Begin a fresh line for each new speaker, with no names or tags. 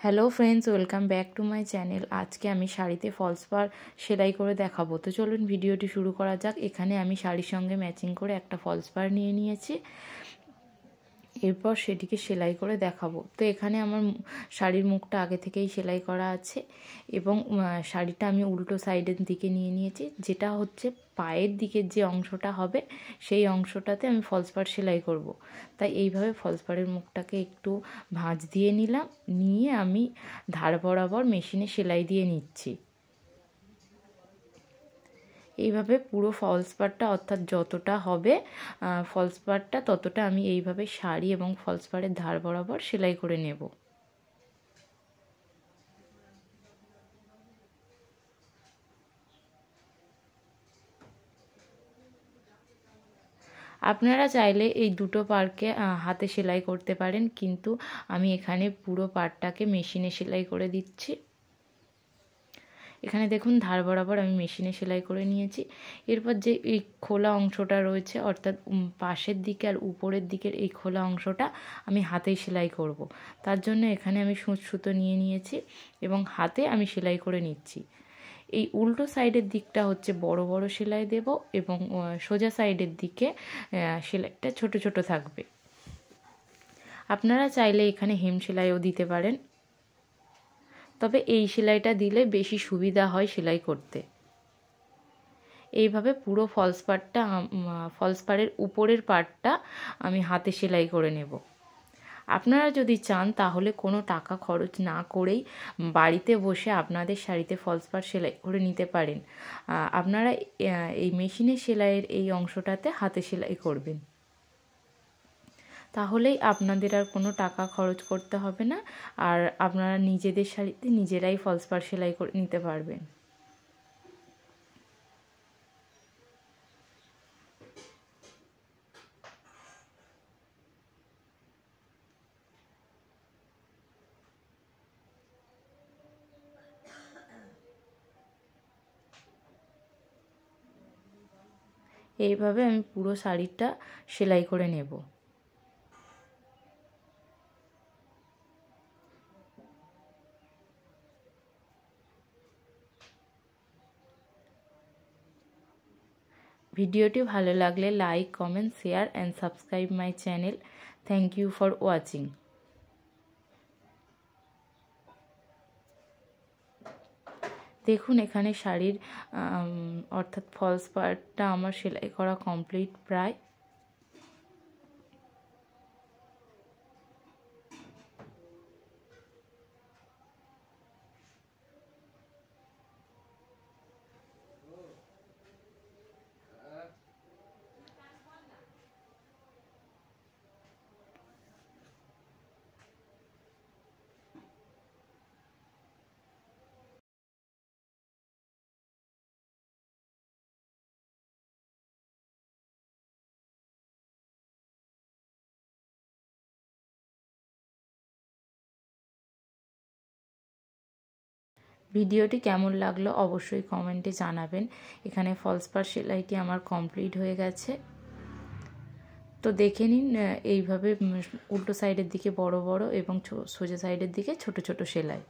Hello friends, welcome back to my channel. আজকে আমি শাড়িতে ফলস পাড় সেলাই করে দেখাবো। তো চলুন ভিডিওটি শুরু করা যাক। এখানে আমি শাড়ির সঙ্গে ম্যাচিং করে একটা ফলস পাড় নিয়ে নিয়েছি, এরপর সেটিকে সেলাই করে দেখাবো। তো এখানে আমার শাড়ির মুখটা আগে থেকেই সেলাই করা আছে এবং শাড়িটা আমি উল্টো সাইডের দিকে নিয়ে নিয়েছি, যেটা হচ্ছে পায়ের দিকের যে অংশটা হবে সেই অংশটাতে আমি ফলস পাড় সেলাই করব। তাই এইভাবে ফলস পাড়ের মুখটাকে একটু ভাঁজ দিয়ে নিলাম, নিয়ে আমি ধার বরাবর মেশিনে সেলাই দিয়ে নিচ্ছি। এইভাবে পুরো ফলস পাড়টা, অর্থাৎ যতটা হবে ফলস পাড়টা ততটা আমি এইভাবে শাড়ি এবং ফলস পাড়ের ধার বরাবর সেলাই করে নেব। আপনারা চাইলে এই দুটো পাড়কে হাতে সেলাই করতে পারেন, কিন্তু আমি এখানে পুরো পাড়টাকে মেশিনে সেলাই করে দিচ্ছি। এখানে দেখুন ধার বরাবর আমি মেশিনে সেলাই করে নিয়েছি। এরপর যে এই খোলা অংশটা রয়েছে, অর্থাৎ পাশের দিকে আর উপরের দিকের এই খোলা অংশটা আমি হাতেই সেলাই করব। তার জন্য এখানে আমি সূচ সুতো নিয়ে নিয়েছি এবং হাতে আমি সেলাই করে নিচ্ছি। এই উল্টো সাইডের দিকটা হচ্ছে বড় বড় সেলাই দেব এবং সোজা সাইডের দিকে সেলাইটা ছোট ছোট থাকবে। আপনারা চাইলে এখানে হেম সেলাইও দিতে পারেন, তবে এই সেলাইটা দিলে বেশি সুবিধা হয় সেলাই করতে। এইভাবে পুরো ফলস পাড়ের উপরের পার্টটা আমি হাতে সেলাই করে নেব। আপনারা যদি চান তাহলে কোনো টাকা খরচ না করেই বাড়িতে বসে আপনাদের শাড়িতে ফলস পাড় সেলাই করে নিতে পারেন। আপনারা এই মেশিনের সেলাইয়ের এই অংশটাতে হাতে সেলাই করবেন, তাহলেই আপনাদের আর কোনো টাকা খরচ করতে হবে না, আর আপনারা নিজেদের শাড়িতে নিজেরাই ফলস পাড় সেলাই করে নিতে পারবেন। এইভাবে আমি পুরো শাড়িটা সেলাই করে নেব। ভিডিওটি ভালো লাগলে like, comment, share and subscribe my channel. Thank you for watching. দেখুন এখানে শাড়ির অর্থাৎ ফলস পাড়টা আমার সেলাই করা কমপ্লিট প্রায়। ভিডিওটি কেমন লাগলো অবশ্যই কমেন্টে জানাবেন। এখানে ফলস পাড় সেলাইটি আমার কমপ্লিট হয়ে গেছে। তো দেখে নিন, এইভাবে উল্টো সাইডের দিকে বড় বড় এবং সোজা সাইডের দিকে ছোট ছোট সেলাই।